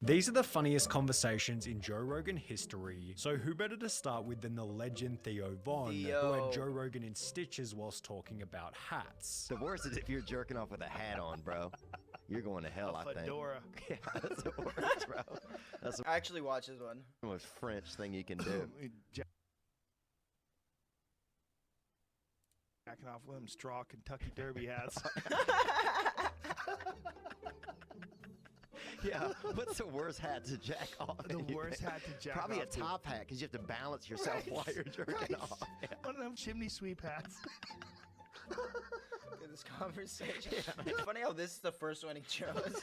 These are the funniest conversations in Joe Rogan history, so who better to start with than the legend Theo Von, who had Joe Rogan in stitches whilst talking about hats. The worst is if you're jerking off with a hat on, bro. You're going to hell, I think. Fedora. Yeah, that's the worst, bro. That's the I actually watched this one. most French thing you can do. Jacking off with them straw Kentucky Derby hats. Yeah, what's the worst hat to jack off? The worst hat to jack Probably off a top hat, because you have to balance yourself while you're jerking off. Yeah. One of them chimney sweep hats. Look at this conversation. It's funny how this is the first one he chose.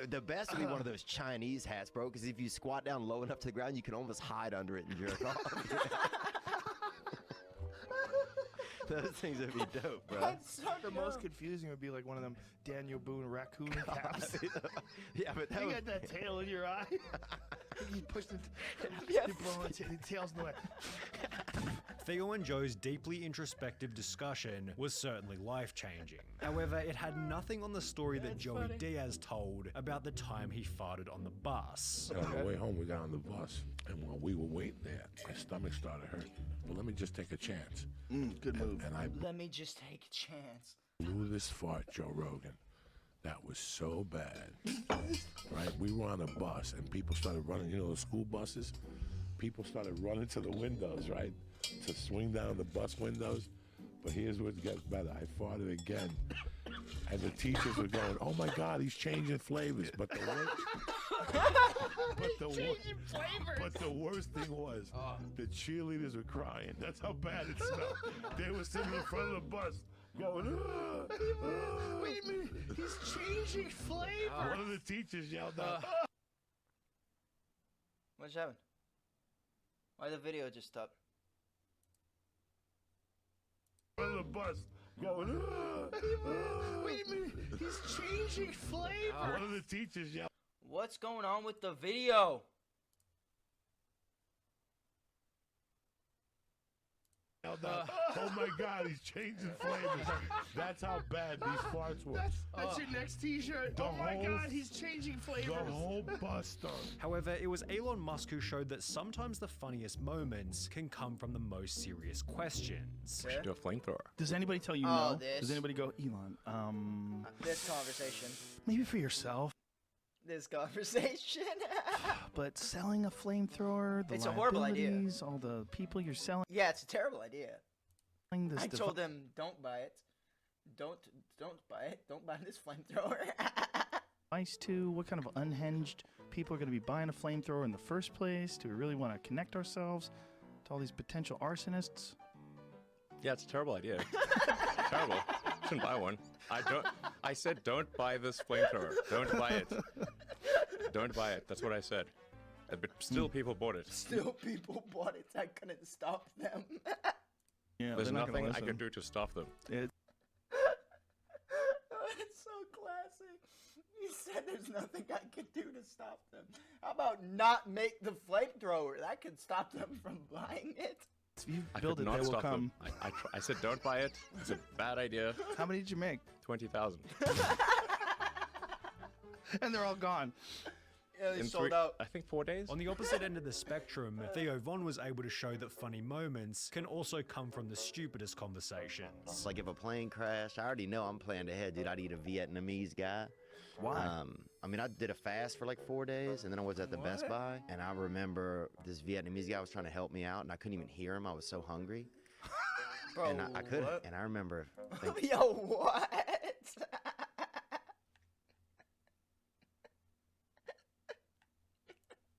The best would be one of those Chinese hats, bro, because if you squat down low enough to the ground, you can almost hide under it and jerk off. Those things would be dope, bro. That's so The dumb. most confusing would be like one of them Daniel Boone raccoon caps. Yeah, but that You would... got that tail in your eye. You push the Yeah. you blow it, the tail's in the way. Theo and Joe's deeply introspective discussion was certainly life-changing. However, it had nothing on the story that Joey Diaz told about the time he farted on the bus. And on the way home, we got on the bus, and while we were waiting there, my stomach started hurting. But let me just take a chance. Good move. And I Let me just take a chance. blew this fart, Joe Rogan. That was so bad. Right? We were on a bus, and people started running. You know, the school buses? People started running to the windows, right? To swing down the bus windows. But here's what gets better. I farted again. And the teachers were going, oh my God, he's changing flavors. But the worst thing was, the cheerleaders were crying. That's how bad it smelled. They were sitting in front of the bus going, Wait a minute, he's changing flavor. one of the teachers yelled out, What just happened? Why the video just stopped? in front of the bus going, Wait a minute, he's changing flavor. one of the teachers yelled What's going on with the video? out, oh my God, he's changing flavors. That's how bad these farts were. That's your next t-shirt. The Oh my whole- God, he's changing The flavors. whole bus stunk. However, it was Elon Musk who showed that sometimes the funniest moments can come from the most serious questions. Yeah? Do a flamethrower. Does anybody tell you Oh, no? this. Does anybody go, Elon, This conversation. maybe for yourself, This conversation. but selling a flamethrower, the It's a horrible idea. liabilities, all the people you're selling Yeah, it's a terrible idea. this I told them, don't buy it. Don't buy it. Don't buy this flamethrower. device to, what kind of unhinged people are going to be buying a flamethrower in the first place? Do we really want to connect ourselves to all these potential arsonists? Yeah, it's a terrible idea. Terrible. Shouldn't buy one. I said don't buy this flamethrower. Don't buy it. Don't buy it. That's what I said. But still, people bought it. Still, people bought it. I couldn't stop them. Yeah, There's they're not gonna nothing I listen. can do to stop them. It- It's so classic. He said there's nothing I can do to stop them. How about not make the flamethrower? That could stop them from buying it. if you I build could it, not they will stop come. them. I said don't buy it. It's a bad idea. How many did you make? 20,000. And they're all gone. Yeah, they In sold 3 out. I think 4 days. On the opposite end of the spectrum, Theo Von was able to show that funny moments can also come from the stupidest conversations. It's like if a plane crashed, I already know I'm planning ahead, dude. I'd eat a Vietnamese guy. Why? I mean, I did a fast for like 4 days, and then I was at the Best Buy, and I remember this Vietnamese guy was trying to help me out, and I couldn't even hear him. I was so hungry, Bro, and I couldn't. what? And I remember thinking, Yo, what?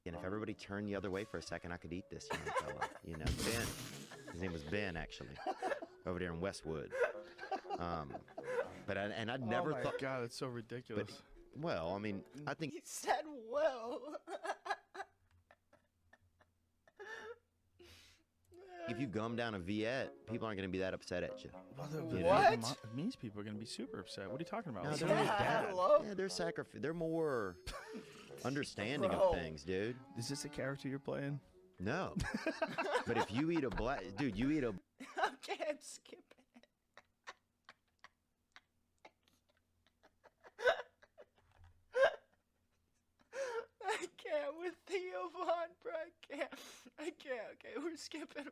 and if everybody turned the other way for a second, I could eat this young fella. You know, Ben. His name was Ben, actually, over there in Westwood. But I'd never oh my thought. God, it's so ridiculous. Well, I mean, I think He said, well. if you gum down a Viet, people aren't going to be that upset at you. Well, the What? Vietnamese people are going to be super upset. What are you talking about? No, Like, they're Yeah, not bad. hello? Yeah, they're more understanding Bro. of things, dude. is this a character you're playing? No. But if you eat a black dude, you eat a Okay, I'm skipping. I Okay, we're skipping.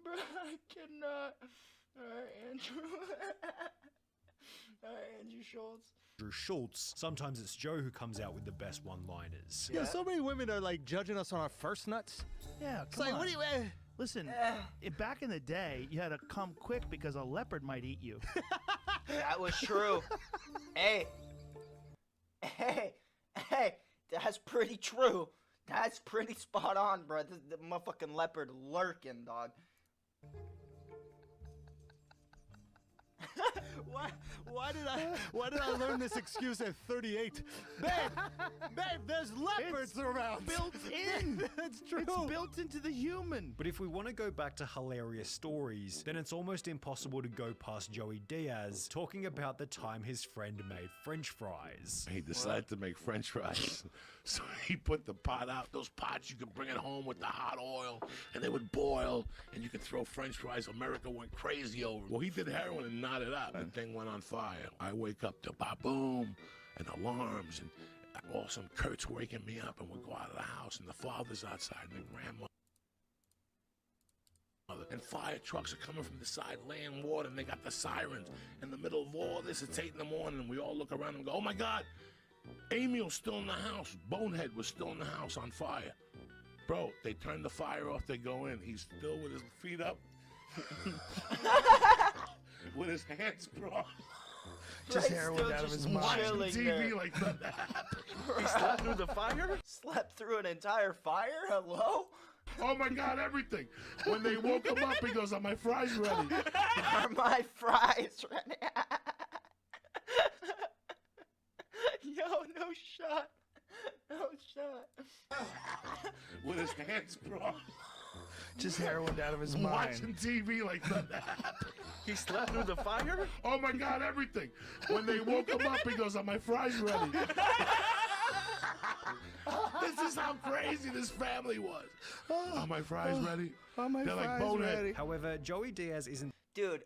Bro, I cannot. Alright, Andrew. Alright, Andrew Schultz. Andrew Schultz, sometimes it's Joe who comes out with the best one-liners. Yeah, so many women are like judging us on our first nuts. Yeah, It's come like, on. what do you? Listen, back in the day, you had to come quick because a leopard might eat you. That was true. Hey, that's pretty true. That's pretty spot on, bro. The motherfucking leopard lurking, dog. Why did I learn this excuse at 38? Babe, there's leopards It's around. built in. That's true. It's built into the human. But if we want to go back to hilarious stories, then it's almost impossible to go past Joey Diaz talking about the time his friend made French fries. He decided to make French fries. So he put the pot out. Those pots, you could bring it home with the hot oil, and they would boil, and you could throw French fries. America went crazy over it. Well, he did heroin and knotted up. The thing went on fire. I wake up to ba-boom, and alarms, and all some Kurt's waking me up, and we go out of the house, and the father's outside, and the grandmother. And fire trucks are coming from the side laying water, and they got the sirens. In the middle of all this, it's 8 in the morning, and we all look around and go, oh my God, Emil's still in the house. Bonehead was still in the house on fire. Bro, they turn the fire off, they go in. He's still with his feet up. With his hands crossed. Just Right, heroin still out of his just mind. Watching chilling TV there. like nothing happened. He slept through the fire? Slept through an entire fire? Hello? Oh my God, everything. When they woke him up, he goes, are my fries ready? Are my fries ready? Yo, no shot. No shot. With his hands crossed. Just heroin out of his mind. Watching TV like nothing happened. He slept through the fire? Oh my God, everything. When they woke him up, he goes, are my fries ready? This is how crazy this family was. Are my fries ready? Are my They're like fries Bonehead. ready? However, Joey Diaz isn't Dude,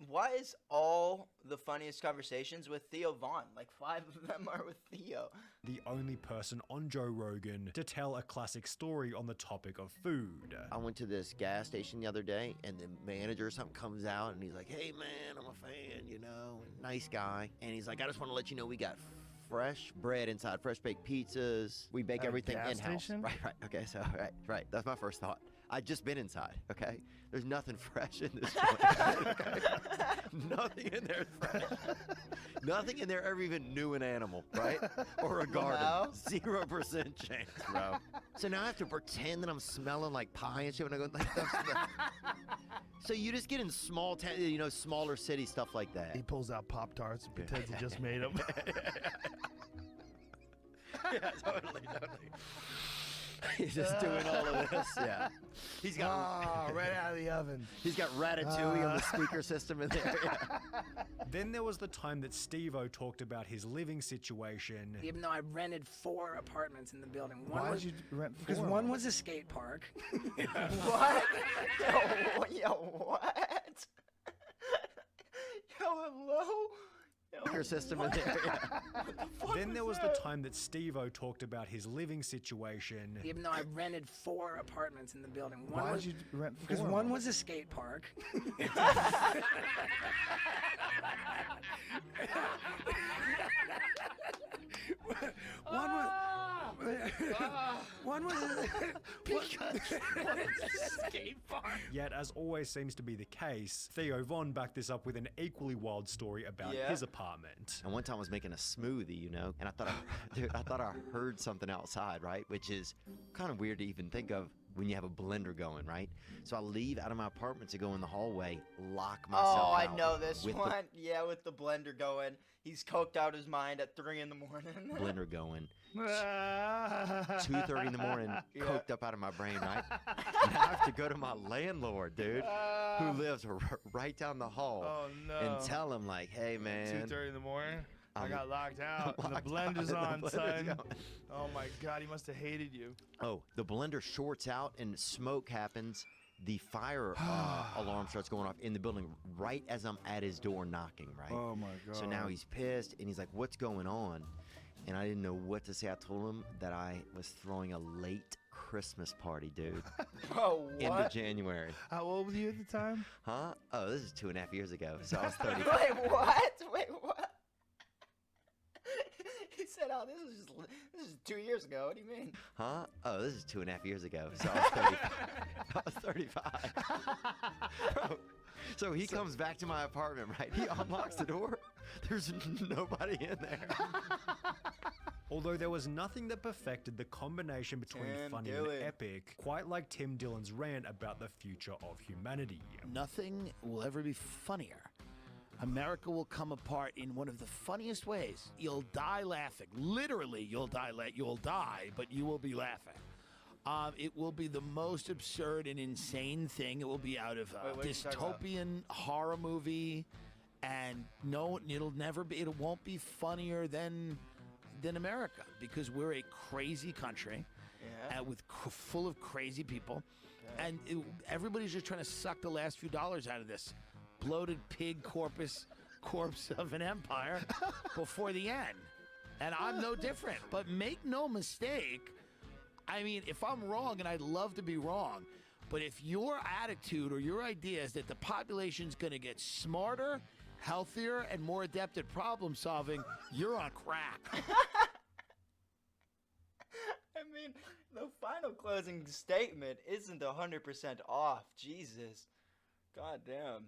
why is all the funniest conversations with Theo Vaughn? Like 5 of them are with Theo. the only person on Joe Rogan to tell a classic story on the topic of food. I went to this gas station the other day, and the manager or something comes out, and he's like, hey, man, I'm a fan, you know, nice guy. And he's like, I just want to let you know we got fresh bread inside, fresh baked pizzas. We bake At a everything gas in-house. station? Right. Okay, so, right. That's my first thought. I'd just been inside, okay? There's nothing fresh in this place. Okay? Nothing in there is fresh. Nothing in there ever even knew an animal, right? Or a garden. No. 0% chance, bro. So now I have to pretend that I'm smelling like pie and shit when I go like So you just get in small town, you know, smaller city stuff like that. He pulls out Pop-Tarts and pretends he just made them. Yeah, totally. He's just doing all of this. Yeah. He's got right out of the oven. he's got Ratatouille on the speaker system in there. Yeah. Then there was the time that Steve-O talked about his living situation. Even though I rented 4 apartments in the building. Why was, did you rent because 4 of one them? was a skate park. What? Yo, what? Yo, hello? Speaker system in there. Yeah. Then there was the time that Steve-O talked about his living situation. Even though I rented 4 apartments in the building. One Why was, did you rent 4 because of one them? was a skate park. One was skate park. Yet, as always seems to be the case, Theo Von backed this up with an equally wild story about Yeah. his apartment. And one time I was making a smoothie, you know, and I thought I heard something outside, right? Which is kind of weird to even think of when you have a blender going, right? So I leave out of my apartment to go in the hallway, lock myself Oh, I out know this with one. Yeah, with the blender going. He's coked out his mind at 3 in the morning. the blender going. 2:30 in the morning, Yeah. coked up out of my brain, right? And I have to go to my landlord, dude, who lives right down the hall, Oh, no. and tell him like, hey, man. 2:30 in the morning. I I'm- got locked out. and locked the out, blender's and the on, blender's son. going. Oh my God, he must have hated you. Oh, the blender shorts out and smoke happens the fire alarm starts going off in the building right as I'm at his door knocking, right? Oh my god. So now he's pissed and he's like, what's going on? And I didn't know what to say. I told him that I was throwing a late Christmas party, dude. Bro, End of what? January. How old were you at the time? Huh? Oh, this is 2.5 years ago. So I was 30. Wait, what? Wait, what? He said, "Oh, this is 2 years ago." What do you mean? Huh? Oh, this is 2.5 years ago. So I was 30. I was 35. Bro, so he comes back to my apartment, right? He unlocks the door. There's nobody in there. Although there was nothing that perfected the combination between Tim funny Dillon. and epic, quite like Tim Dillon's rant about the future of humanity. Nothing will ever be funnier. America will come apart in one of the funniest ways. You'll die laughing. Literally, you'll die, but you will be laughing. It will be the most absurd and insane thing. It will be out of a Wait, what are you talking about? dystopian horror movie, and no, it won't be funnier than America, because we're a crazy country, Yeah. full of crazy people, and everybody's just trying to suck the last few dollars out of this bloated pig corpse of an empire before the end. And I'm no different. But make no mistake, I mean, if I'm wrong, and I'd love to be wrong, but if your attitude or your idea is that the population's going to get smarter, healthier, and more adept at problem solving, you're on crack. I mean, the final closing statement isn't 100% off. Jesus. God damn.